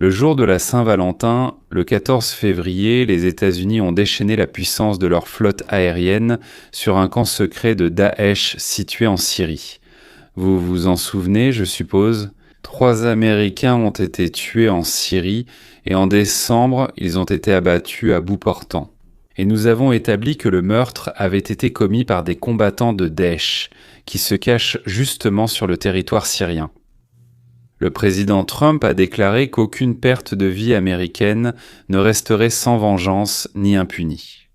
Le jour de la Saint-Valentin, le 14 février, les États-Unis ont déchaîné la puissance de leur flotte aérienne sur un camp secret de Daesh situé en Syrie. Vous vous en souvenez, je suppose ? 3 Américains ont été tués en Syrie et en décembre, ils ont été abattus à bout portant. Et nous avons établi que le meurtre avait été commis par des combattants de Daesh, qui se cachent justement sur le territoire syrien. Le président Trump a déclaré qu'aucune perte de vie américaine ne resterait sans vengeance ni impunie.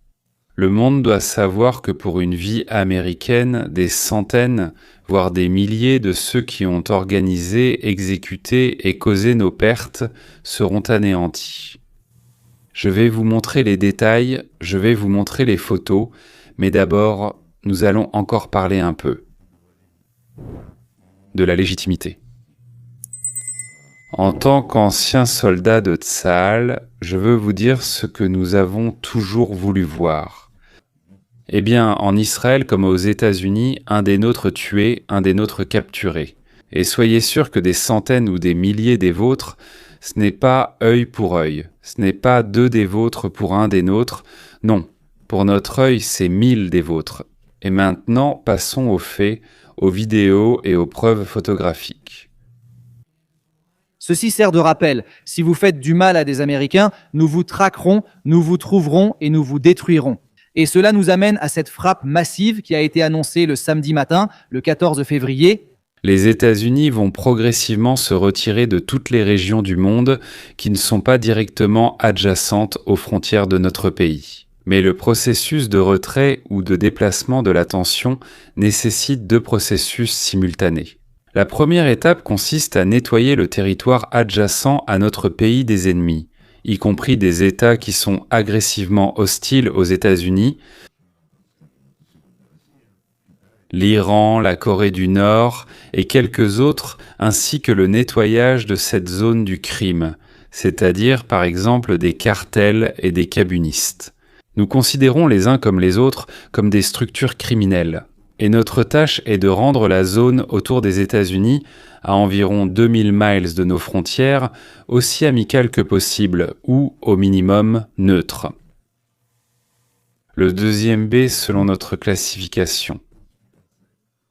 Le monde doit savoir que pour une vie américaine, des centaines, voire des milliers de ceux qui ont organisé, exécuté et causé nos pertes seront anéantis. Je vais vous montrer les détails, je vais vous montrer les photos, mais d'abord, nous allons encore parler un peu de la légitimité. En tant qu'ancien soldat de Tsahal, je veux vous dire ce que nous avons toujours voulu voir. Eh bien, en Israël comme aux États-Unis, un des nôtres tué, un des nôtres capturé. Et soyez sûrs que des centaines ou des milliers des vôtres, ce n'est pas œil pour œil, ce n'est pas 2 des vôtres pour un des nôtres, non, pour notre œil, c'est 1000 des vôtres. Et maintenant, passons aux faits, aux vidéos et aux preuves photographiques. Ceci sert de rappel. Si vous faites du mal à des Américains, nous vous traquerons, nous vous trouverons et nous vous détruirons. Et cela nous amène à cette frappe massive qui a été annoncée le samedi matin, le 14 février. Les États-Unis vont progressivement se retirer de toutes les régions du monde qui ne sont pas directement adjacentes aux frontières de notre pays. Mais le processus de retrait ou de déplacement de l'attention nécessite 2 processus simultanés. La première étape consiste à nettoyer le territoire adjacent à notre pays des ennemis, y compris des États qui sont agressivement hostiles aux États-Unis, l'Iran, la Corée du Nord et quelques autres, ainsi que le nettoyage de cette zone du crime, c'est-à-dire par exemple des cartels et des kabunistes. Nous considérons les uns comme les autres comme des structures criminelles. Et notre tâche est de rendre la zone autour des États-Unis, à environ 2000 miles de nos frontières, aussi amicale que possible, ou, au minimum, neutre. Le 2e B selon notre classification.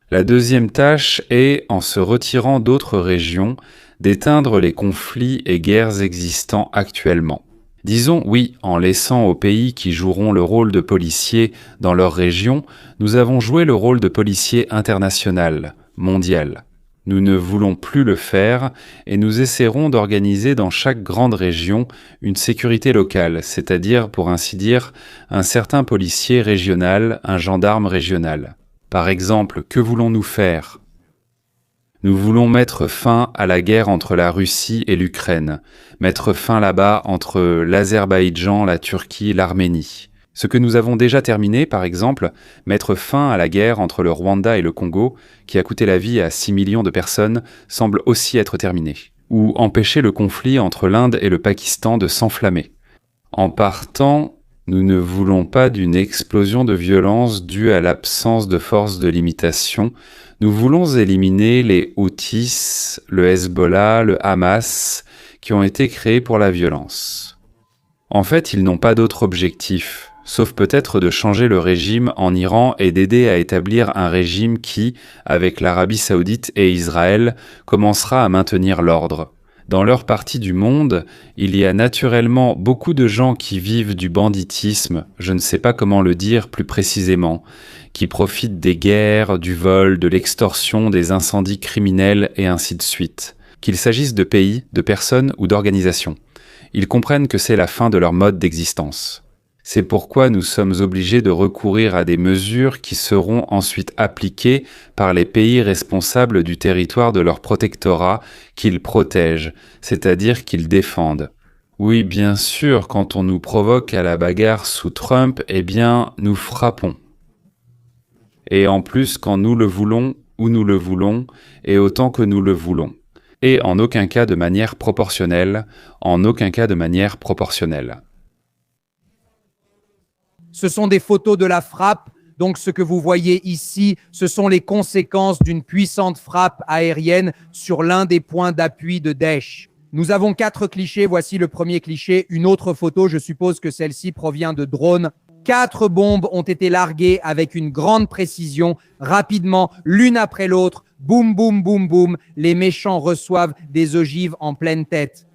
La deuxième tâche est, en se retirant d'autres régions, d'éteindre les conflits et guerres existants actuellement. Disons oui, en laissant aux pays qui joueront le rôle de policiers dans leur région, nous avons joué le rôle de policier international, mondial. Nous ne voulons plus le faire et nous essaierons d'organiser dans chaque grande région une sécurité locale, c'est-à-dire, pour ainsi dire, un certain policier régional, un gendarme régional. Par exemple, que voulons-nous faire ? Nous voulons mettre fin à la guerre entre la Russie et l'Ukraine, mettre fin là-bas entre l'Azerbaïdjan, la Turquie, l'Arménie. Ce que nous avons déjà terminé, par exemple, mettre fin à la guerre entre le Rwanda et le Congo, qui a coûté la vie à 6 millions de personnes, semble aussi être terminé. Ou empêcher le conflit entre l'Inde et le Pakistan de s'enflammer. En partant, nous ne voulons pas d'une explosion de violence due à l'absence de forces de limitation. Nous voulons éliminer les Houthis, le Hezbollah, le Hamas, qui ont été créés pour la violence. En fait, ils n'ont pas d'autre objectif, sauf peut-être de changer le régime en Iran et d'aider à établir un régime qui, avec l'Arabie Saoudite et Israël, commencera à maintenir l'ordre. Dans leur partie du monde, il y a naturellement beaucoup de gens qui vivent du banditisme, je ne sais pas comment le dire plus précisément, qui profitent des guerres, du vol, de l'extorsion, des incendies criminels et ainsi de suite. Qu'il s'agisse de pays, de personnes ou d'organisations. Ils comprennent que c'est la fin de leur mode d'existence. C'est pourquoi nous sommes obligés de recourir à des mesures qui seront ensuite appliquées par les pays responsables du territoire de leur protectorat qu'ils protègent, c'est-à-dire qu'ils défendent. Oui, bien sûr, quand on nous provoque à la bagarre sous Trump, eh bien, nous frappons. Et en plus, quand nous le voulons, où nous le voulons, et autant que nous le voulons. Et en aucun cas de manière proportionnelle, en aucun cas de manière proportionnelle. Ce sont des photos de la frappe. Donc ce que vous voyez ici, ce sont les conséquences d'une puissante frappe aérienne sur l'un des points d'appui de Daesh. Nous avons 4 clichés. Voici le premier cliché. Une autre photo, je suppose que celle-ci provient de drones. 4 bombes ont été larguées avec une grande précision, rapidement, l'une après l'autre. Boum, boum, boum, boum. Les méchants reçoivent des ogives en pleine tête.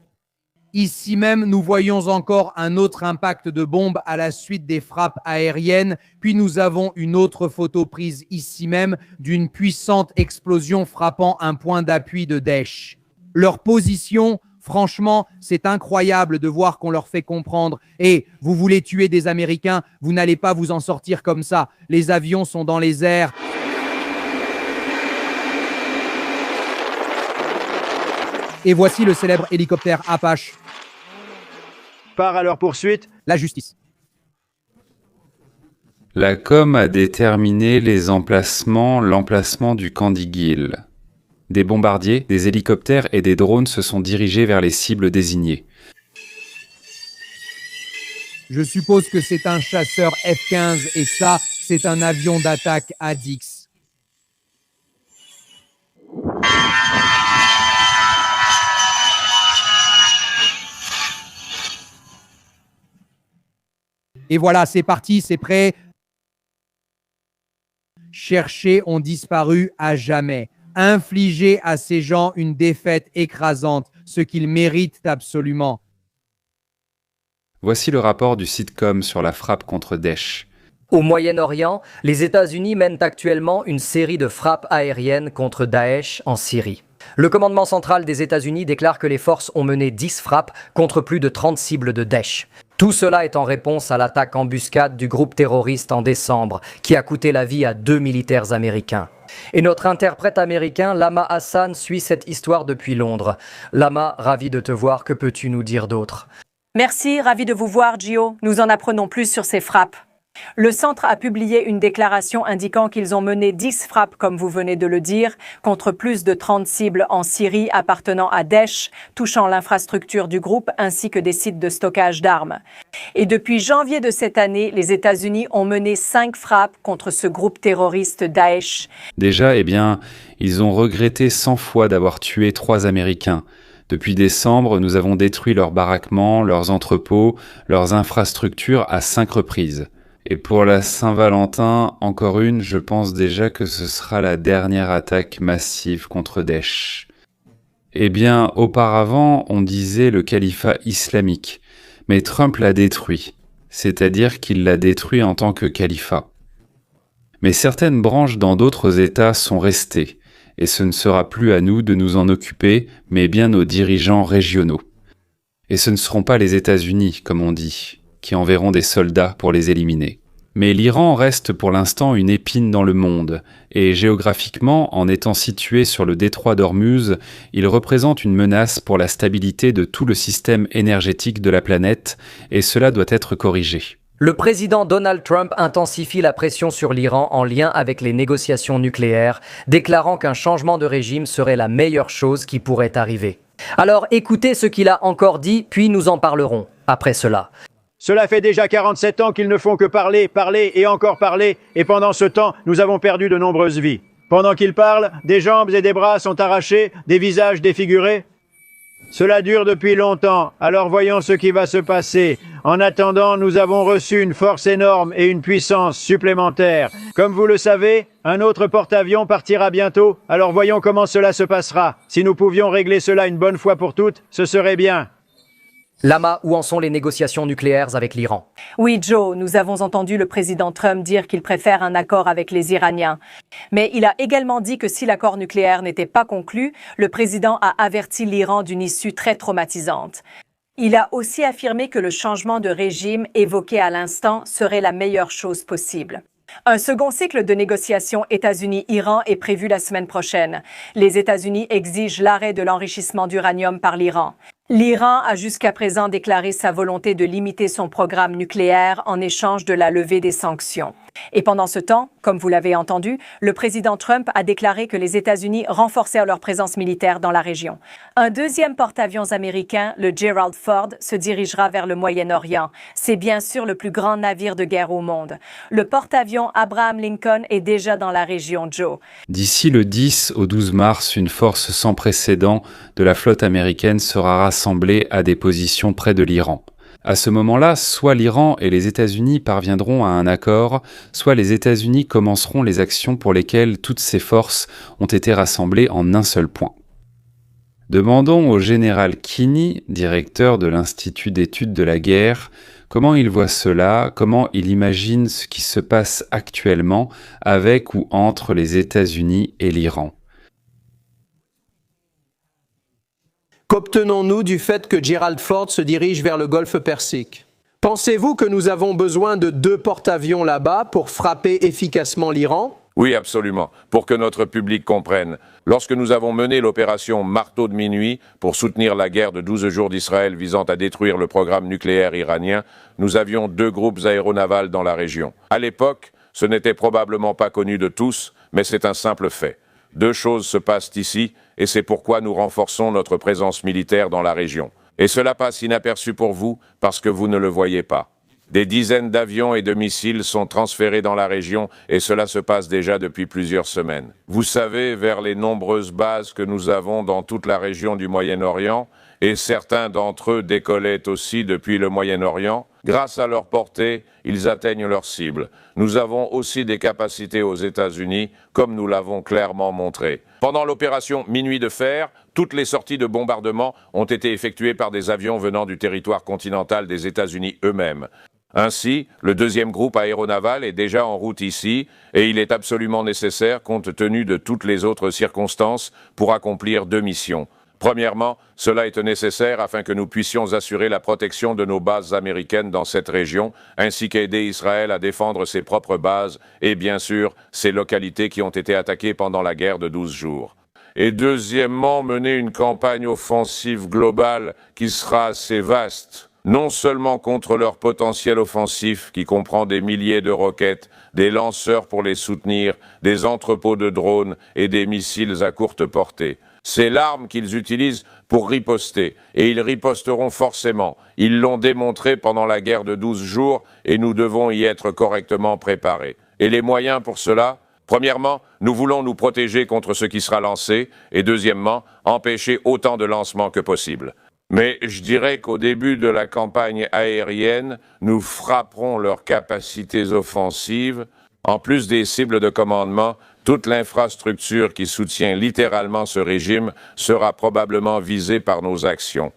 Ici même, nous voyons encore un autre impact de bombe à la suite des frappes aériennes. Puis nous avons une autre photo prise ici même d'une puissante explosion frappant un point d'appui de Daesh. Leur position, franchement, c'est incroyable de voir qu'on leur fait comprendre. Et vous voulez tuer des Américains, vous n'allez pas vous en sortir comme ça. Les avions sont dans les airs. Et voici le célèbre hélicoptère Apache. Part à leur poursuite. La justice. La com a déterminé l'emplacement du Candy-Gill. Des bombardiers, des hélicoptères et des drones se sont dirigés vers les cibles désignées. Je suppose que c'est un chasseur F-15 et ça, c'est un avion d'attaque ADIX. Et voilà, c'est parti, c'est prêt. Cherchés ont disparu à jamais. Infliger à ces gens une défaite écrasante, ce qu'ils méritent absolument. Voici le rapport du sitcom sur la frappe contre Daesh. Au Moyen-Orient, les États-Unis mènent actuellement une série de frappes aériennes contre Daesh en Syrie. Le commandement central des États-Unis déclare que les forces ont mené 10 frappes contre plus de 30 cibles de Daesh. Tout cela est en réponse à l'attaque embuscade du groupe terroriste en décembre, qui a coûté la vie à 2 militaires américains. Et notre interprète américain, Lama Hassan, suit cette histoire depuis Londres. Lama, ravi de te voir, que peux-tu nous dire d'autre? Merci, ravi de vous voir, Gio. Nous en apprenons plus sur ces frappes. Le centre a publié une déclaration indiquant qu'ils ont mené 10 frappes, comme vous venez de le dire, contre plus de 30 cibles en Syrie appartenant à Daesh, touchant l'infrastructure du groupe ainsi que des sites de stockage d'armes. Et depuis janvier de cette année, les États-Unis ont mené 5 frappes contre ce groupe terroriste Daesh. Déjà, ils ont regretté 100 fois d'avoir tué 3 Américains. Depuis décembre, nous avons détruit leurs baraquements, leurs entrepôts, leurs infrastructures à 5 reprises. Et pour la Saint-Valentin, encore une, je pense déjà que ce sera la dernière attaque massive contre Daesh. Auparavant, on disait le califat islamique, mais Trump l'a détruit, c'est-à-dire qu'il l'a détruit en tant que califat. Mais certaines branches dans d'autres États sont restées, et ce ne sera plus à nous de nous en occuper, mais bien aux dirigeants régionaux. Et ce ne seront pas les États-Unis, comme on dit, qui enverront des soldats pour les éliminer. Mais l'Iran reste pour l'instant une épine dans le monde, et géographiquement, en étant situé sur le détroit d'Ormuz, il représente une menace pour la stabilité de tout le système énergétique de la planète, et cela doit être corrigé. Le président Donald Trump intensifie la pression sur l'Iran en lien avec les négociations nucléaires, déclarant qu'un changement de régime serait la meilleure chose qui pourrait arriver. Alors écoutez ce qu'il a encore dit, puis nous en parlerons après cela. Cela fait déjà 47 ans qu'ils ne font que parler, parler et encore parler, et pendant ce temps, nous avons perdu de nombreuses vies. Pendant qu'ils parlent, des jambes et des bras sont arrachés, des visages défigurés. Cela dure depuis longtemps, alors voyons ce qui va se passer. En attendant, nous avons reçu une force énorme et une puissance supplémentaire. Comme vous le savez, un autre porte-avions partira bientôt, alors voyons comment cela se passera. Si nous pouvions régler cela une bonne fois pour toutes, ce serait bien. Lama, où en sont les négociations nucléaires avec l'Iran? Oui, Joe, nous avons entendu le président Trump dire qu'il préfère un accord avec les Iraniens. Mais il a également dit que si l'accord nucléaire n'était pas conclu, le président a averti l'Iran d'une issue très traumatisante. Il a aussi affirmé que le changement de régime évoqué à l'instant serait la meilleure chose possible. Un second cycle de négociations États-Unis-Iran est prévu la semaine prochaine. Les États-Unis exigent l'arrêt de l'enrichissement d'uranium par l'Iran. L'Iran a jusqu'à présent déclaré sa volonté de limiter son programme nucléaire en échange de la levée des sanctions. Et pendant ce temps, comme vous l'avez entendu, le président Trump a déclaré que les États-Unis renforcèrent leur présence militaire dans la région. Un deuxième porte-avions américain, le Gerald Ford, se dirigera vers le Moyen-Orient. C'est bien sûr le plus grand navire de guerre au monde. Le porte-avions Abraham Lincoln est déjà dans la région, Joe. D'ici le 10 au 12 mars, une force sans précédent de la flotte américaine sera rassemblée à des positions près de l'Iran. À ce moment-là, soit l'Iran et les États-Unis parviendront à un accord, soit les États-Unis commenceront les actions pour lesquelles toutes ces forces ont été rassemblées en un seul point. Demandons au général Kinney, directeur de l'Institut d'études de la guerre, comment il voit cela, comment il imagine ce qui se passe actuellement avec ou entre les États-Unis et l'Iran. Qu'obtenons-nous du fait que Gerald Ford se dirige vers le golfe Persique? Pensez-vous que nous avons besoin de 2 porte-avions là-bas pour frapper efficacement l'Iran? Oui, absolument. Pour que notre public comprenne, lorsque nous avons mené l'opération Marteau de minuit pour soutenir la guerre de 12 jours d'Israël visant à détruire le programme nucléaire iranien, nous avions 2 groupes aéronavals dans la région. À l'époque, ce n'était probablement pas connu de tous, mais c'est un simple fait. 2 choses se passent ici, et c'est pourquoi nous renforçons notre présence militaire dans la région. Et cela passe inaperçu pour vous, parce que vous ne le voyez pas. Des dizaines d'avions et de missiles sont transférés dans la région, et cela se passe déjà depuis plusieurs semaines. Vous savez, vers les nombreuses bases que nous avons dans toute la région du Moyen-Orient, et certains d'entre eux décollaient aussi depuis le Moyen-Orient, grâce à leur portée, ils atteignent leur cible. Nous avons aussi des capacités aux États-Unis, comme nous l'avons clairement montré. Pendant l'opération Minuit de fer, toutes les sorties de bombardement ont été effectuées par des avions venant du territoire continental des États-Unis eux-mêmes. Ainsi, le 2e groupe aéronaval est déjà en route ici, et il est absolument nécessaire, compte tenu de toutes les autres circonstances, pour accomplir 2 missions. Premièrement, cela est nécessaire afin que nous puissions assurer la protection de nos bases américaines dans cette région, ainsi qu'aider Israël à défendre ses propres bases et, bien sûr, ces localités qui ont été attaquées pendant la guerre de 12 jours. Et deuxièmement, mener une campagne offensive globale qui sera assez vaste, non seulement contre leur potentiel offensif qui comprend des milliers de roquettes, des lanceurs pour les soutenir, des entrepôts de drones et des missiles à courte portée. C'est l'arme qu'ils utilisent pour riposter, et ils riposteront forcément. Ils l'ont démontré pendant la guerre de 12 jours, et nous devons y être correctement préparés. Et les moyens pour cela? Premièrement, nous voulons nous protéger contre ce qui sera lancé, et deuxièmement, empêcher autant de lancements que possible. Mais je dirais qu'au début de la campagne aérienne, nous frapperons leurs capacités offensives. En plus des cibles de commandement, toute l'infrastructure qui soutient littéralement ce régime sera probablement visée par nos actions.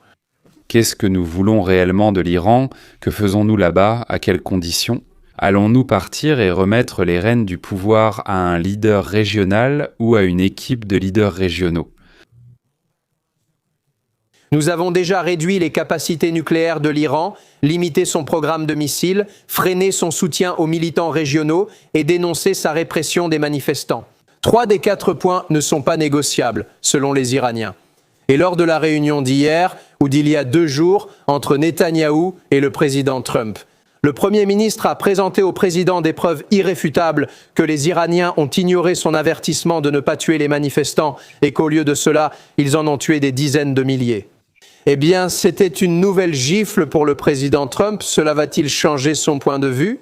Qu'est-ce que nous voulons réellement de l'Iran? Que faisons-nous là-bas? À quelles conditions? Allons-nous partir et remettre les rênes du pouvoir à un leader régional ou à une équipe de leaders régionaux? Nous avons déjà réduit les capacités nucléaires de l'Iran, limité son programme de missiles, freiné son soutien aux militants régionaux et dénoncé sa répression des manifestants. 3 des 4 points ne sont pas négociables, selon les Iraniens. Et lors de la réunion d'hier, ou d'il y a 2 jours, entre Netanyahou et le président Trump, le Premier ministre a présenté au président des preuves irréfutables que les Iraniens ont ignoré son avertissement de ne pas tuer les manifestants et qu'au lieu de cela, ils en ont tué des dizaines de milliers. Eh bien, c'était une nouvelle gifle pour le président Trump. Cela va-t-il changer son point de vue?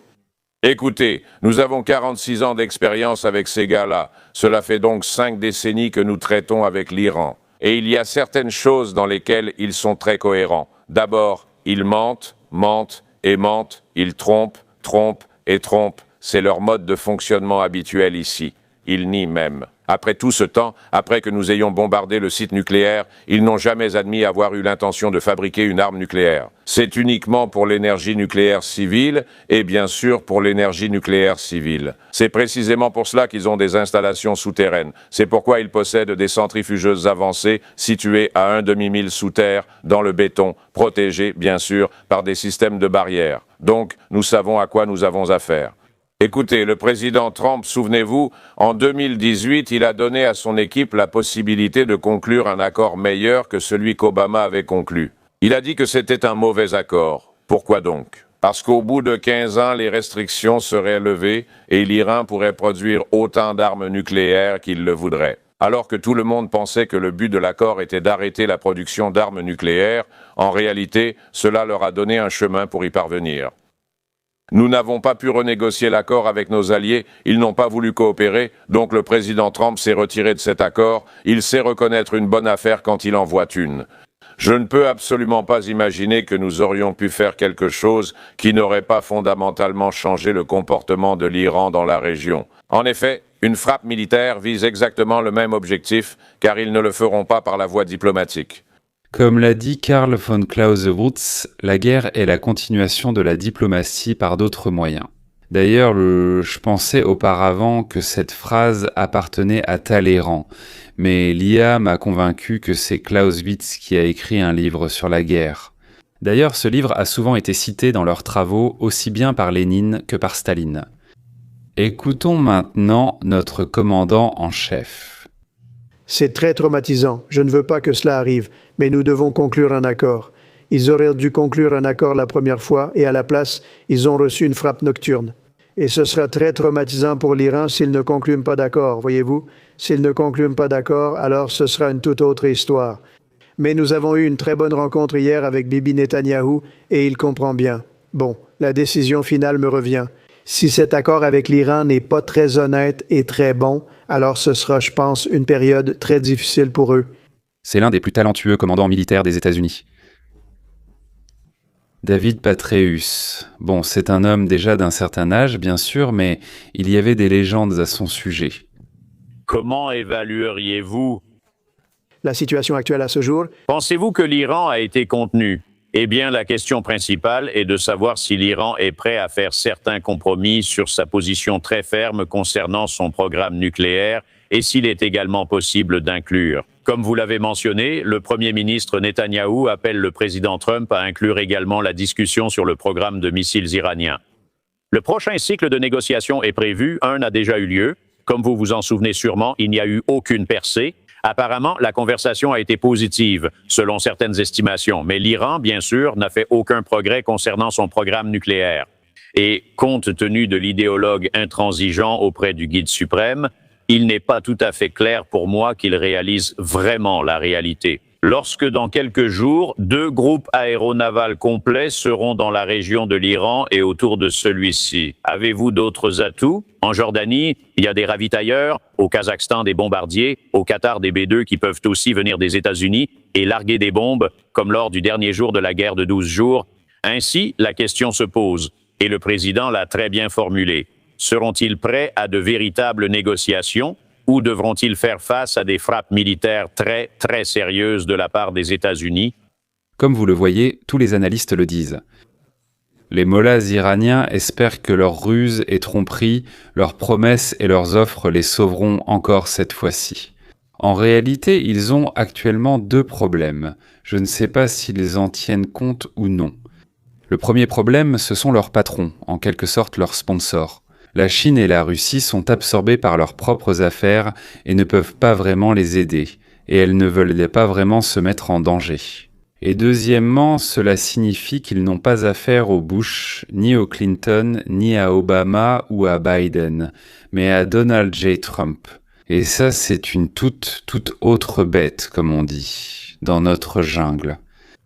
Écoutez, nous avons 46 ans d'expérience avec ces gars-là. Cela fait donc 5 décennies que nous traitons avec l'Iran. Et il y a certaines choses dans lesquelles ils sont très cohérents. D'abord, ils mentent, mentent et mentent. Ils trompent, trompent et trompent. C'est leur mode de fonctionnement habituel ici. Ils nient même. Après tout ce temps, après que nous ayons bombardé le site nucléaire, ils n'ont jamais admis avoir eu l'intention de fabriquer une arme nucléaire. C'est uniquement pour l'énergie nucléaire civile et bien sûr pour l'énergie nucléaire civile. C'est précisément pour cela qu'ils ont des installations souterraines. C'est pourquoi ils possèdent des centrifugeuses avancées situées à un demi-mille sous terre, dans le béton, protégées bien sûr par des systèmes de barrières. Donc, nous savons à quoi nous avons affaire. Écoutez, le président Trump, souvenez-vous, en 2018, il a donné à son équipe la possibilité de conclure un accord meilleur que celui qu'Obama avait conclu. Il a dit que c'était un mauvais accord. Pourquoi donc? Parce qu'au bout de 15 ans, les restrictions seraient levées et l'Iran pourrait produire autant d'armes nucléaires qu'il le voudrait. Alors que tout le monde pensait que le but de l'accord était d'arrêter la production d'armes nucléaires, en réalité, cela leur a donné un chemin pour y parvenir. Nous n'avons pas pu renégocier l'accord avec nos alliés, ils n'ont pas voulu coopérer, donc le président Trump s'est retiré de cet accord, il sait reconnaître une bonne affaire quand il en voit une. Je ne peux absolument pas imaginer que nous aurions pu faire quelque chose qui n'aurait pas fondamentalement changé le comportement de l'Iran dans la région. En effet, une frappe militaire vise exactement le même objectif, car ils ne le feront pas par la voie diplomatique. Comme l'a dit Karl von Clausewitz, la guerre est la continuation de la diplomatie par d'autres moyens. D'ailleurs, je pensais auparavant que cette phrase appartenait à Talleyrand, mais l'IA m'a convaincu que c'est Clausewitz qui a écrit un livre sur la guerre. D'ailleurs, ce livre a souvent été cité dans leurs travaux, aussi bien par Lénine que par Staline. Écoutons maintenant notre commandant en chef. C'est très traumatisant. Je ne veux pas que cela arrive, mais nous devons conclure un accord. Ils auraient dû conclure un accord la première fois et à la place, ils ont reçu une frappe nocturne. Et ce sera très traumatisant pour l'Iran s'ils ne concluent pas d'accord, voyez-vous. S'ils ne concluent pas d'accord, alors ce sera une toute autre histoire. Mais nous avons eu une très bonne rencontre hier avec Bibi Netanyahou et il comprend bien. Bon, la décision finale me revient. Si cet accord avec l'Iran n'est pas très honnête et très bon, alors ce sera, je pense, une période très difficile pour eux. C'est l'un des plus talentueux commandants militaires des États-Unis. David Petraeus. Bon, c'est un homme déjà d'un certain âge, bien sûr, mais il y avait des légendes à son sujet. Comment évalueriez-vous? La situation actuelle à ce jour, Pensez-vous que l'Iran a été contenu? Eh bien, la question principale est de savoir si l'Iran est prêt à faire certains compromis sur sa position très ferme concernant son programme nucléaire et s'il est également possible d'inclure. Comme vous l'avez mentionné, le Premier ministre Netanyahou appelle le président Trump à inclure également la discussion sur le programme de missiles iraniens. Le prochain cycle de négociations est prévu, un a déjà eu lieu. Comme vous vous en souvenez sûrement, il n'y a eu aucune percée. Apparemment, la conversation a été positive, selon certaines estimations, mais l'Iran, bien sûr, n'a fait aucun progrès concernant son programme nucléaire. Et compte tenu de l'idéologue intransigeant auprès du guide suprême, il n'est pas tout à fait clair pour moi qu'il réalise vraiment la réalité. Lorsque dans quelques jours, 2 groupes aéronavals complets seront dans la région de l'Iran et autour de celui-ci, avez-vous d'autres atouts? En Jordanie, il y a des ravitailleurs, au Kazakhstan des bombardiers, au Qatar des B-2 qui peuvent aussi venir des États-Unis et larguer des bombes, comme lors du dernier jour de la guerre de 12 jours. Ainsi, la question se pose, et le président l'a très bien formulée. Seront-ils prêts à de véritables négociations? Ou devront-ils faire face à des frappes militaires très, très sérieuses de la part des États-Unis? Comme vous le voyez, tous les analystes le disent. Les mollahs iraniens espèrent que leurs ruses et tromperies, leurs promesses et leurs offres les sauveront encore cette fois-ci. En réalité, ils ont actuellement 2 problèmes. Je ne sais pas s'ils en tiennent compte ou non. Le premier problème, ce sont leurs patrons, en quelque sorte leurs sponsors. La Chine et la Russie sont absorbées par leurs propres affaires et ne peuvent pas vraiment les aider, et elles ne veulent pas vraiment se mettre en danger. Et deuxièmement, cela signifie qu'ils n'ont pas affaire au Bush, ni au Clinton, ni à Obama ou à Biden, mais à Donald J. Trump. Et ça, c'est une toute autre bête, comme on dit, dans notre jungle.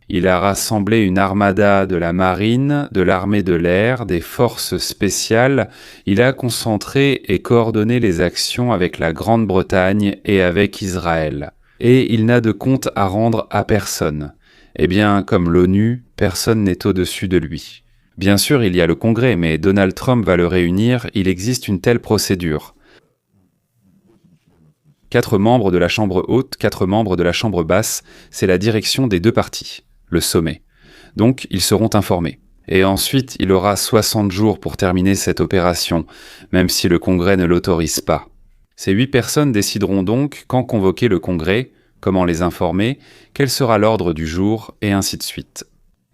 Il a rassemblé une armada de la marine, de l'armée de l'air, des forces spéciales. Il a concentré et coordonné les actions avec la Grande-Bretagne et avec Israël. Et il n'a de compte à rendre à personne. Eh bien, comme l'ONU, personne n'est au-dessus de lui. Bien sûr, il y a le Congrès, mais Donald Trump va le réunir, il existe une telle procédure. 4 membres de la Chambre haute, 4 membres de la Chambre basse, c'est la direction des 2 partis. Le sommet. Donc, ils seront informés. Et ensuite, il aura 60 jours pour terminer cette opération, même si le Congrès ne l'autorise pas. Ces 8 personnes décideront donc quand convoquer le Congrès, comment les informer, quel sera l'ordre du jour, et ainsi de suite.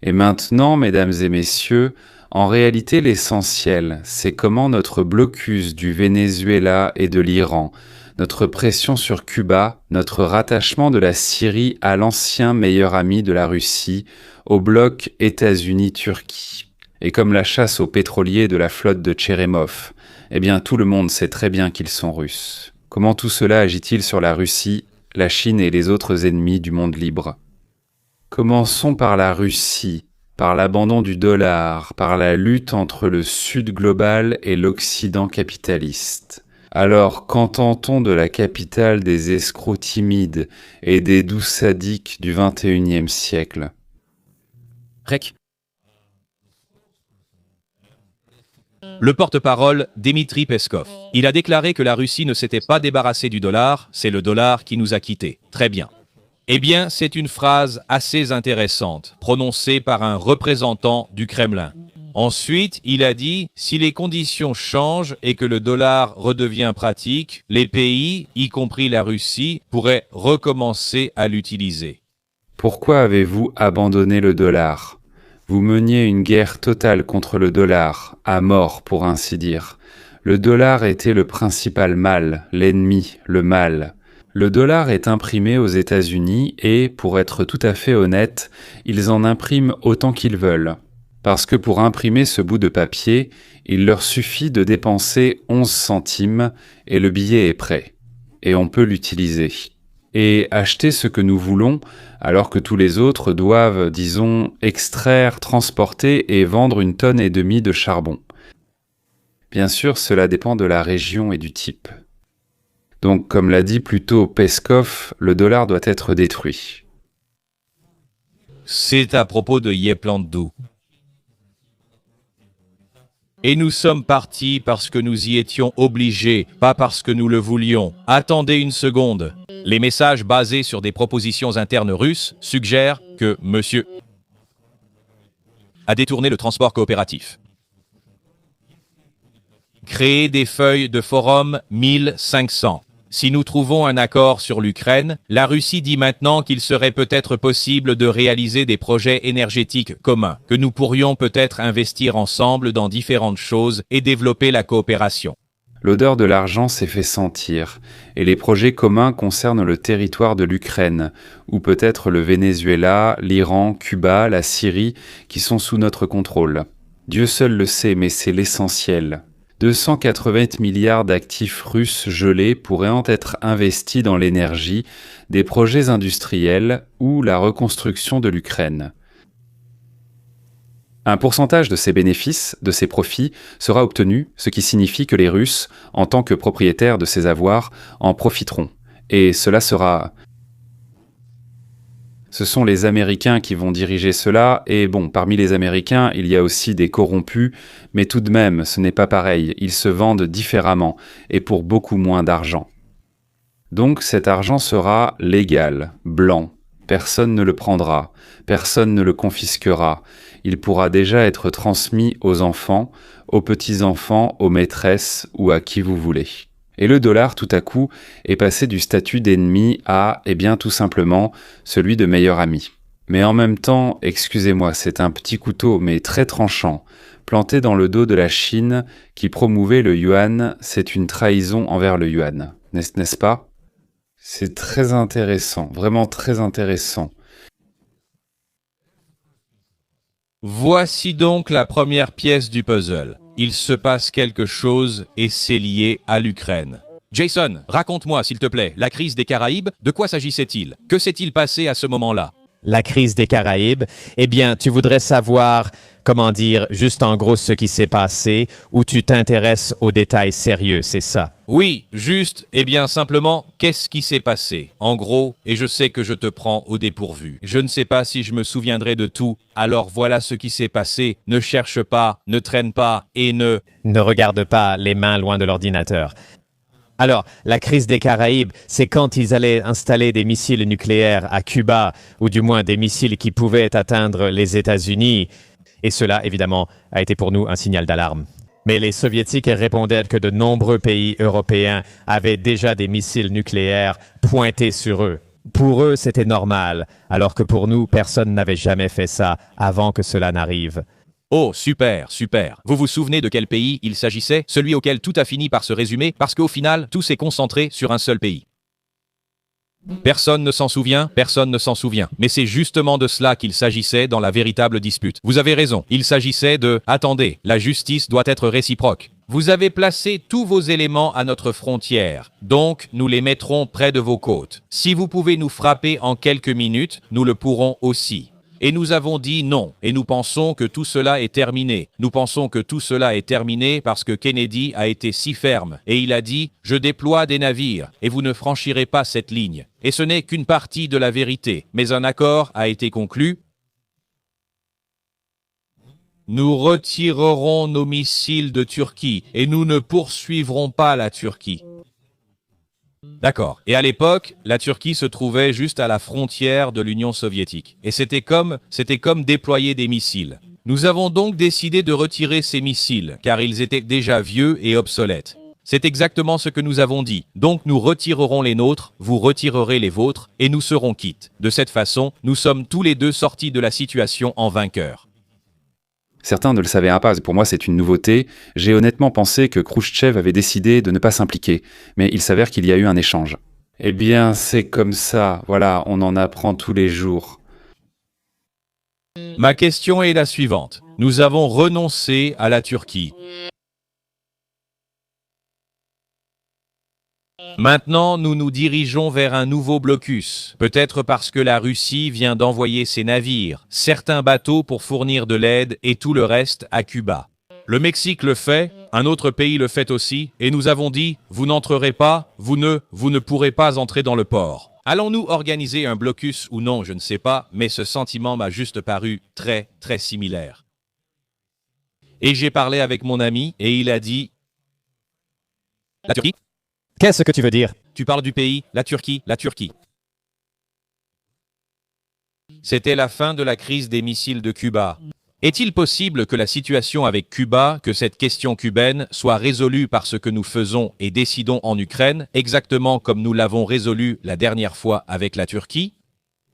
Et maintenant, mesdames et messieurs, en réalité, l'essentiel, c'est comment notre blocus du Venezuela et de l'Iran, notre pression sur Cuba, notre rattachement de la Syrie à l'ancien meilleur ami de la Russie, au bloc États-Unis-Turquie. Et comme la chasse aux pétroliers de la flotte de Tcheremov, eh bien tout le monde sait très bien qu'ils sont russes. Comment tout cela agit-il sur la Russie, la Chine et les autres ennemis du monde libre? Commençons par la Russie, par l'abandon du dollar, par la lutte entre le Sud global et l'Occident capitaliste. Alors, qu'entend-on de la capitale des escrocs timides et des doux sadiques du XXIe siècle? Rec. Le porte-parole, Dmitri Peskov. Il a déclaré que la Russie ne s'était pas débarrassée du dollar, c'est le dollar qui nous a quittés. Très bien. Eh bien, c'est une phrase assez intéressante, prononcée par un représentant du Kremlin. Ensuite, il a dit « Si les conditions changent et que le dollar redevient pratique, les pays, y compris la Russie, pourraient recommencer à l'utiliser. » Pourquoi avez-vous abandonné le dollar? Vous meniez une guerre totale contre le dollar, à mort pour ainsi dire. Le dollar était le principal mal, l'ennemi, le mal. Le dollar est imprimé aux États-Unis et, pour être tout à fait honnête, ils en impriment autant qu'ils veulent. Parce que pour imprimer ce bout de papier, il leur suffit de dépenser 11 centimes et le billet est prêt. Et on peut l'utiliser. Et acheter ce que nous voulons, alors que tous les autres doivent, disons, extraire, transporter et vendre 1,5 tonne de charbon. Bien sûr, cela dépend de la région et du type. Donc, comme l'a dit plus tôt Peskov, le dollar doit être détruit. C'est à propos de Yeplandou. Et nous sommes partis parce que nous y étions obligés, pas parce que nous le voulions. Attendez une seconde. Les messages basés sur des propositions internes russes suggèrent que monsieur a détourné le transport coopératif. Créer des feuilles de forum 1500. Si nous trouvons un accord sur l'Ukraine, la Russie dit maintenant qu'il serait peut-être possible de réaliser des projets énergétiques communs, que nous pourrions peut-être investir ensemble dans différentes choses et développer la coopération. L'odeur de l'argent s'est fait sentir, et les projets communs concernent le territoire de l'Ukraine, ou peut-être le Venezuela, l'Iran, Cuba, la Syrie, qui sont sous notre contrôle. Dieu seul le sait, mais c'est l'essentiel. 280 milliards d'actifs russes gelés pourraient en être investis dans l'énergie, des projets industriels ou la reconstruction de l'Ukraine. Un pourcentage de ces bénéfices, de ces profits, sera obtenu, ce qui signifie que les Russes, en tant que propriétaires de ces avoirs, en profiteront. Et cela sera... Ce sont les Américains qui vont diriger cela, et bon, parmi les Américains, il y a aussi des corrompus, mais tout de même, ce n'est pas pareil, ils se vendent différemment, et pour beaucoup moins d'argent. Donc cet argent sera légal, blanc, personne ne le prendra, personne ne le confisquera, il pourra déjà être transmis aux enfants, aux petits-enfants, aux maîtresses ou à qui vous voulez. Et le dollar, tout à coup, est passé du statut d'ennemi à, eh bien, tout simplement, celui de meilleur ami. Mais en même temps, excusez-moi, c'est un petit couteau, mais très tranchant, planté dans le dos de la Chine, qui promouvait le yuan, c'est une trahison envers le yuan, n'est-ce pas? C'est très intéressant, vraiment très intéressant. Voici donc la première pièce du puzzle. Il se passe quelque chose et c'est lié à l'Ukraine. Jason, raconte-moi s'il te plaît, la crise des Caraïbes, de quoi s'agissait-il? Que s'est-il passé à ce moment-là? La crise des Caraïbes, eh bien, tu voudrais savoir, comment dire, juste en gros ce qui s'est passé, ou tu t'intéresses aux détails sérieux, c'est ça? Oui, juste, eh bien simplement, qu'est-ce qui s'est passé? En gros, et je sais que je te prends au dépourvu. Je ne sais pas si je me souviendrai de tout, alors voilà ce qui s'est passé. Ne cherche pas, ne traîne pas, et ne... Ne regarde pas les mains loin de l'ordinateur. Alors, la crise des Caraïbes, c'est quand ils allaient installer des missiles nucléaires à Cuba, ou du moins des missiles qui pouvaient atteindre les États-Unis. Et cela, évidemment, a été pour nous un signal d'alarme. Mais les Soviétiques répondaient que de nombreux pays européens avaient déjà des missiles nucléaires pointés sur eux. Pour eux, c'était normal, alors que pour nous, personne n'avait jamais fait ça avant que cela n'arrive. Oh, super, super. Vous vous souvenez de quel pays il s'agissait? Celui auquel tout a fini par se résumer, parce qu'au final, tout s'est concentré sur un seul pays. Personne ne s'en souvient, personne ne s'en souvient. Mais c'est justement de cela qu'il s'agissait dans la véritable dispute. Vous avez raison, il s'agissait de « Attendez, la justice doit être réciproque ». Vous avez placé tous vos éléments à notre frontière, donc nous les mettrons près de vos côtes. Si vous pouvez nous frapper en quelques minutes, nous le pourrons aussi. Et nous avons dit non, et nous pensons que tout cela est terminé. Nous pensons que tout cela est terminé parce que Kennedy a été si ferme, et il a dit « Je déploie des navires, et vous ne franchirez pas cette ligne ». Et ce n'est qu'une partie de la vérité, mais un accord a été conclu. Nous retirerons nos missiles de Turquie, et nous ne poursuivrons pas la Turquie. D'accord. Et à l'époque, la Turquie se trouvait juste à la frontière de l'Union soviétique. Et c'était comme déployer des missiles. Nous avons donc décidé de retirer ces missiles, car ils étaient déjà vieux et obsolètes. C'est exactement ce que nous avons dit. Donc nous retirerons les nôtres, vous retirerez les vôtres, et nous serons quittes. De cette façon, nous sommes tous les deux sortis de la situation en vainqueurs. Certains ne le savaient pas, pour moi c'est une nouveauté. J'ai honnêtement pensé que Khrouchtchev avait décidé de ne pas s'impliquer, mais il s'avère qu'il y a eu un échange. Eh bien, c'est comme ça, voilà, on en apprend tous les jours. Ma question est la suivante. Nous avons renoncé à la Turquie. Maintenant, nous nous dirigeons vers un nouveau blocus, peut-être parce que la Russie vient d'envoyer ses navires, certains bateaux pour fournir de l'aide et tout le reste à Cuba. Le Mexique le fait, un autre pays le fait aussi, et nous avons dit « Vous n'entrerez pas, vous ne pourrez pas entrer dans le port ». Allons-nous organiser un blocus ou non, je ne sais pas, mais ce sentiment m'a juste paru très, très similaire. Et j'ai parlé avec mon ami, et il a dit « La Turquie ?» Qu'est-ce que tu veux dire? Tu parles du pays, la Turquie, la Turquie. C'était la fin de la crise des missiles de Cuba. Est-il possible que la situation avec Cuba, que cette question cubaine, soit résolue par ce que nous faisons et décidons en Ukraine, exactement comme nous l'avons résolu la dernière fois avec la Turquie?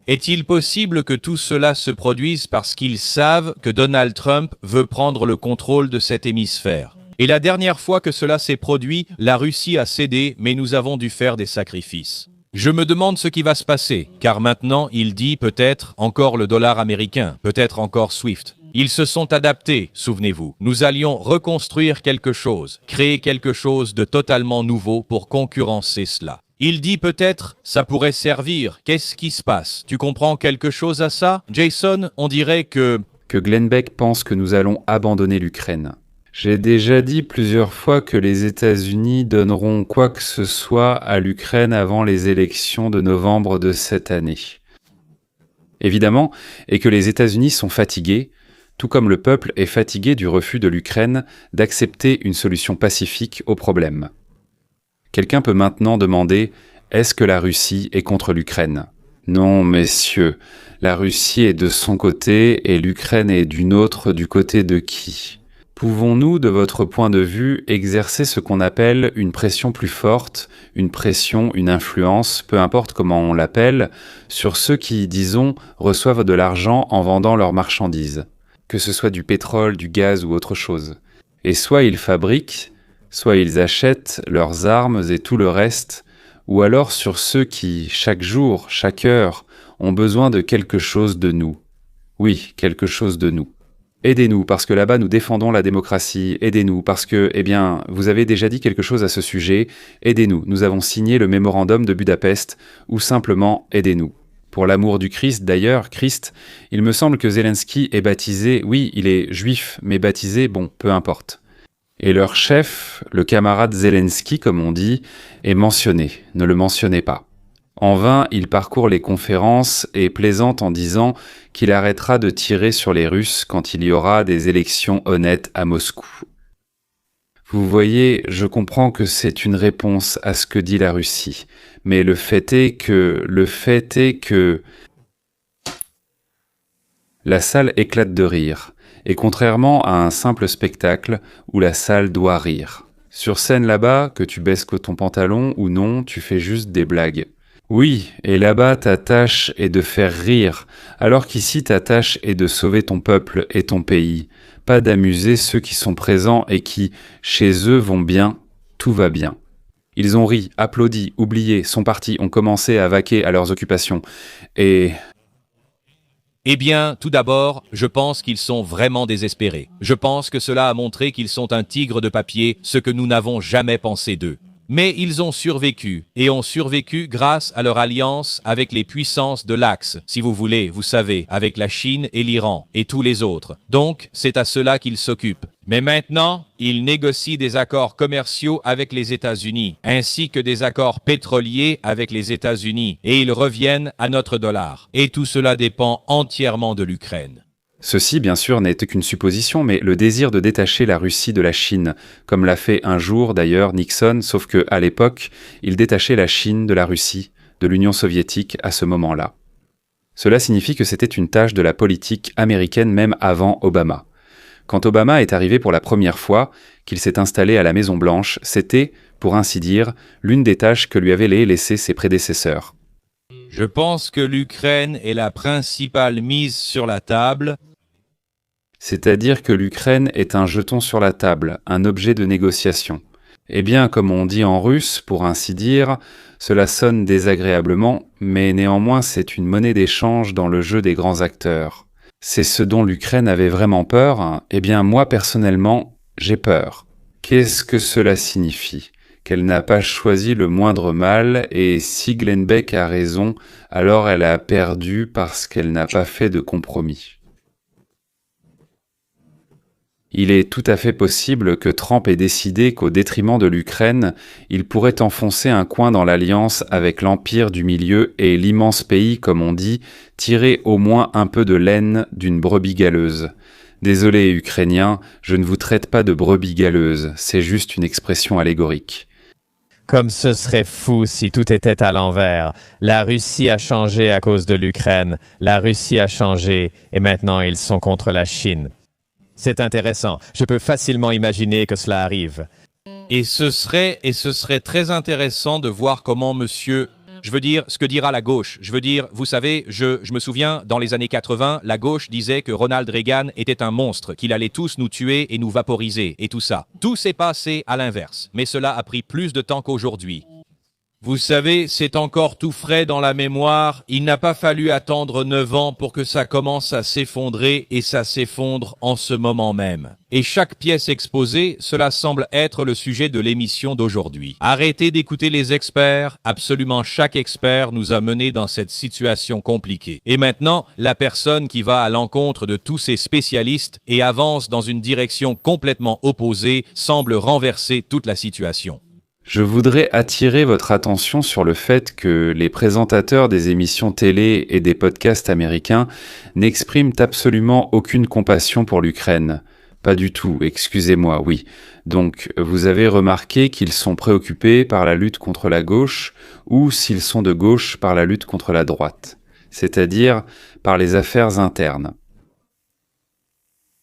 Est-il possible que tout cela se produise parce qu'ils savent que Donald Trump veut prendre le contrôle de cet hémisphère? Et la dernière fois que cela s'est produit, la Russie a cédé, mais nous avons dû faire des sacrifices. Je me demande ce qui va se passer, car maintenant il dit peut-être encore le dollar américain, peut-être encore SWIFT. Ils se sont adaptés, souvenez-vous. Nous allions reconstruire quelque chose, créer quelque chose de totalement nouveau pour concurrencer cela. Il dit peut-être, ça pourrait servir, qu'est-ce qui se passe? Tu comprends quelque chose à ça? Jason, on dirait que Glenn Beck pense que nous allons abandonner l'Ukraine. J'ai déjà dit plusieurs fois que les États-Unis donneront quoi que ce soit à l'Ukraine avant les élections de novembre de cette année. Évidemment, et que les États-Unis sont fatigués, tout comme le peuple est fatigué du refus de l'Ukraine d'accepter une solution pacifique au problème. Quelqu'un peut maintenant demander « Est-ce que la Russie est contre l'Ukraine ?» Non, messieurs, la Russie est de son côté et l'Ukraine est d'une autre, du côté de qui ? Pouvons-nous, de votre point de vue, exercer ce qu'on appelle une pression plus forte, une pression, une influence, peu importe comment on l'appelle, sur ceux qui, disons, reçoivent de l'argent en vendant leurs marchandises, que ce soit du pétrole, du gaz ou autre chose. Et soit ils fabriquent, soit ils achètent leurs armes et tout le reste, ou alors sur ceux qui, chaque jour, chaque heure, ont besoin de quelque chose de nous. Oui, quelque chose de nous. Aidez-nous, parce que là-bas nous défendons la démocratie, aidez-nous, parce que, eh bien, vous avez déjà dit quelque chose à ce sujet, aidez-nous, nous avons signé le mémorandum de Budapest, ou simplement aidez-nous. Pour l'amour du Christ, d'ailleurs, Christ, il me semble que Zelensky est baptisé, oui, il est juif, mais baptisé, bon, peu importe. Et leur chef, le camarade Zelensky, comme on dit, est mentionné, ne le mentionnez pas. En vain, il parcourt les conférences et plaisante en disant qu'il arrêtera de tirer sur les Russes quand il y aura des élections honnêtes à Moscou. Vous voyez, je comprends que c'est une réponse à ce que dit la Russie, mais le fait est que la salle éclate de rire, et contrairement à un simple spectacle où la salle doit rire. Sur scène là-bas, que tu baisses ton pantalon ou non, tu fais juste des blagues. Oui, et là-bas ta tâche est de faire rire, alors qu'ici ta tâche est de sauver ton peuple et ton pays, pas d'amuser ceux qui sont présents et qui, chez eux, vont bien, tout va bien. Ils ont ri, applaudi, oublié, sont partis, ont commencé à vaquer à leurs occupations. Et... Eh bien, tout d'abord, je pense qu'ils sont vraiment désespérés. Je pense que cela a montré qu'ils sont un tigre de papier, ce que nous n'avons jamais pensé d'eux. Mais ils ont survécu, et ont survécu grâce à leur alliance avec les puissances de l'Axe, si vous voulez, vous savez, avec la Chine et l'Iran, et tous les autres. Donc, c'est à cela qu'ils s'occupent. Mais maintenant, ils négocient des accords commerciaux avec les États-Unis, ainsi que des accords pétroliers avec les États-Unis, et ils reviennent à notre dollar. Et tout cela dépend entièrement de l'Ukraine. Ceci, bien sûr, n'est qu'une supposition, mais le désir de détacher la Russie de la Chine, comme l'a fait un jour d'ailleurs Nixon, sauf que à l'époque, il détachait la Chine de la Russie, de l'Union soviétique à ce moment-là. Cela signifie que c'était une tâche de la politique américaine même avant Obama. Quand Obama est arrivé pour la première fois, qu'il s'est installé à la Maison-Blanche, c'était, pour ainsi dire, l'une des tâches que lui avaient laissées ses prédécesseurs. Je pense que l'Ukraine est la principale mise sur la table. C'est-à-dire que l'Ukraine est un jeton sur la table, un objet de négociation. Eh bien, comme on dit en russe, pour ainsi dire, cela sonne désagréablement, mais néanmoins c'est une monnaie d'échange dans le jeu des grands acteurs. C'est ce dont l'Ukraine avait vraiment peur. Eh bien, moi personnellement, j'ai peur. Qu'est-ce que cela signifie ? Qu'elle n'a pas choisi le moindre mal, et si Glenn Beck a raison, alors elle a perdu parce qu'elle n'a pas fait de compromis. Il est tout à fait possible que Trump ait décidé qu'au détriment de l'Ukraine, il pourrait enfoncer un coin dans l'alliance avec l'Empire du Milieu et l'immense pays, comme on dit, tirer au moins un peu de laine d'une brebis galeuse. Désolé, Ukrainiens, je ne vous traite pas de brebis galeuse, c'est juste une expression allégorique. Comme ce serait fou si tout était à l'envers. La Russie a changé à cause de l'Ukraine. La Russie a changé et maintenant ils sont contre la Chine. C'est intéressant. Je peux facilement imaginer que cela arrive. Et ce serait très intéressant de voir comment je veux dire, ce que dira la gauche. Je veux dire, vous savez, je me souviens, dans les années 80, la gauche disait que Ronald Reagan était un monstre, qu'il allait tous nous tuer et nous vaporiser, et tout ça. Tout s'est passé à l'inverse, mais cela a pris plus de temps qu'aujourd'hui. Vous savez, c'est encore tout frais dans la mémoire. Il n'a pas fallu attendre 9 ans pour que ça commence à s'effondrer, et ça s'effondre en ce moment même. Et chaque pièce exposée, cela semble être le sujet de l'émission d'aujourd'hui. Arrêtez d'écouter les experts. Absolument chaque expert nous a menés dans cette situation compliquée. Et maintenant, la personne qui va à l'encontre de tous ces spécialistes et avance dans une direction complètement opposée semble renverser toute la situation. Je voudrais attirer votre attention sur le fait que les présentateurs des émissions télé et des podcasts américains n'expriment absolument aucune compassion pour l'Ukraine. Pas du tout, excusez-moi, oui. Donc, vous avez remarqué qu'ils sont préoccupés par la lutte contre la gauche ou, s'ils sont de gauche, par la lutte contre la droite, c'est-à-dire par les affaires internes.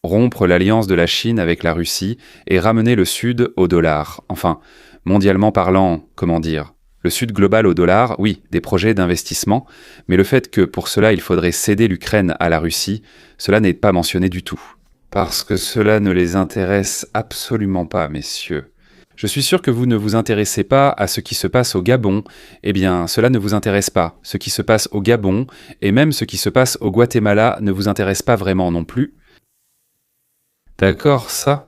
Rompre l'alliance de la Chine avec la Russie et ramener le Sud au dollar, enfin, mondialement parlant, comment dire, le Sud global au dollar, oui, des projets d'investissement, mais le fait que pour cela il faudrait céder l'Ukraine à la Russie, cela n'est pas mentionné du tout. Parce que cela ne les intéresse absolument pas, messieurs. Je suis sûr que vous ne vous intéressez pas à ce qui se passe au Gabon. Eh bien, cela ne vous intéresse pas. Ce qui se passe au Gabon, et même ce qui se passe au Guatemala, ne vous intéresse pas vraiment non plus. D'accord, ça ?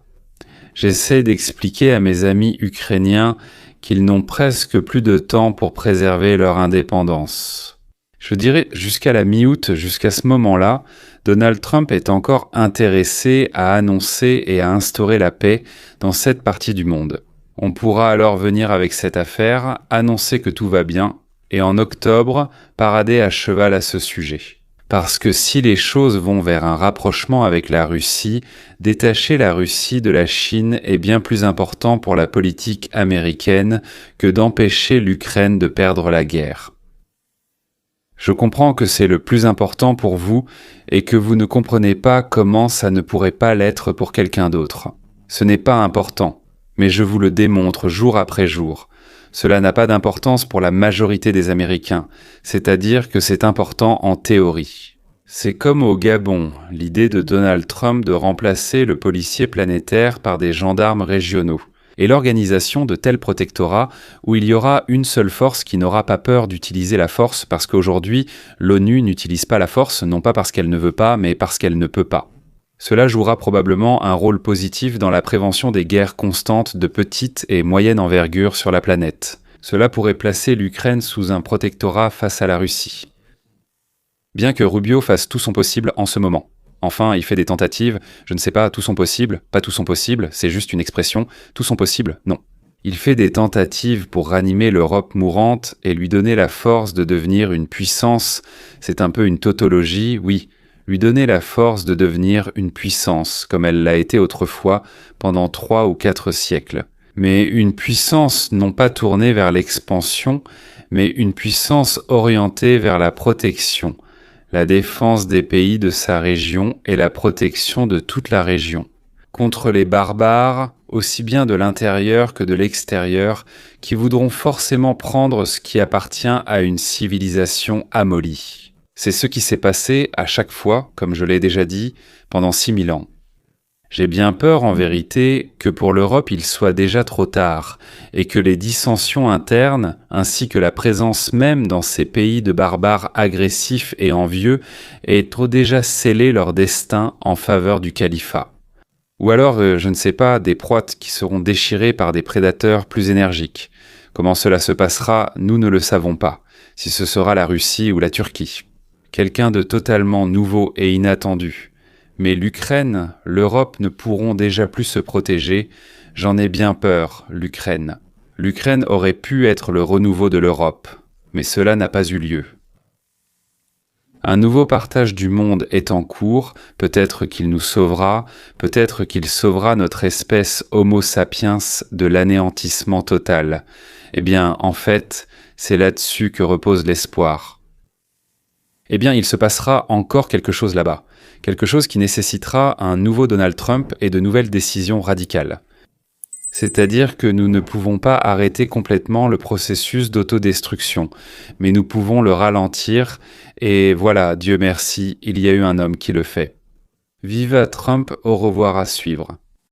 J'essaie d'expliquer à mes amis ukrainiens qu'ils n'ont presque plus de temps pour préserver leur indépendance. Je dirais jusqu'à la mi-août, jusqu'à ce moment-là, Donald Trump est encore intéressé à annoncer et à instaurer la paix dans cette partie du monde. On pourra alors venir avec cette affaire, annoncer que tout va bien, et en octobre, parader à cheval à ce sujet. Parce que si les choses vont vers un rapprochement avec la Russie, détacher la Russie de la Chine est bien plus important pour la politique américaine que d'empêcher l'Ukraine de perdre la guerre. Je comprends que c'est le plus important pour vous et que vous ne comprenez pas comment ça ne pourrait pas l'être pour quelqu'un d'autre. Ce n'est pas important, mais je vous le démontre jour après jour. Cela n'a pas d'importance pour la majorité des Américains, c'est-à-dire que c'est important en théorie. C'est comme au Gabon, l'idée de Donald Trump de remplacer le policier planétaire par des gendarmes régionaux. et l'organisation de tels protectorats où il y aura une seule force qui n'aura pas peur d'utiliser la force parce qu'aujourd'hui, l'ONU n'utilise pas la force, non pas parce qu'elle ne veut pas, mais parce qu'elle ne peut pas. Cela jouera probablement un rôle positif dans la prévention des guerres constantes de petite et moyenne envergure sur la planète. Cela pourrait placer l'Ukraine sous un protectorat face à la Russie. Bien que Rubio fasse tout son possible en ce moment. Enfin, il fait des tentatives, je ne sais pas, tout son possible, pas tout son possible, c'est juste une expression, tout son possible, non. Il fait des tentatives pour ranimer l'Europe mourante et lui donner la force de devenir une puissance, c'est un peu une tautologie, oui, lui donner la force de devenir une puissance, comme elle l'a été autrefois pendant 3 ou 4 siècles. Mais une puissance non pas tournée vers l'expansion, mais une puissance orientée vers la protection, la défense des pays de sa région et la protection de toute la région, contre les barbares, aussi bien de l'intérieur que de l'extérieur, qui voudront forcément prendre ce qui appartient à une civilisation amollie. C'est ce qui s'est passé à chaque fois, comme je l'ai déjà dit, pendant 6000 ans. J'ai bien peur, en vérité, que pour l'Europe il soit déjà trop tard, et que les dissensions internes, ainsi que la présence même dans ces pays de barbares agressifs et envieux, aient trop déjà scellé leur destin en faveur du califat. Ou alors, je ne sais pas, des proies qui seront déchirées par des prédateurs plus énergiques. Comment cela se passera, nous ne le savons pas, si ce sera la Russie ou la Turquie. Quelqu'un de totalement nouveau et inattendu. Mais l'Ukraine, l'Europe ne pourront déjà plus se protéger. J'en ai bien peur, l'Ukraine. L'Ukraine aurait pu être le renouveau de l'Europe, mais cela n'a pas eu lieu. Un nouveau partage du monde est en cours, peut-être qu'il nous sauvera, peut-être qu'il sauvera notre espèce Homo sapiens de l'anéantissement total. Eh bien, en fait, c'est là-dessus que repose l'espoir. Eh bien, il se passera encore quelque chose là-bas. Quelque chose qui nécessitera un nouveau Donald Trump et de nouvelles décisions radicales. C'est-à-dire que nous ne pouvons pas arrêter complètement le processus d'autodestruction, mais nous pouvons le ralentir, et voilà, Dieu merci, il y a eu un homme qui le fait. Viva Trump, au revoir à suivre.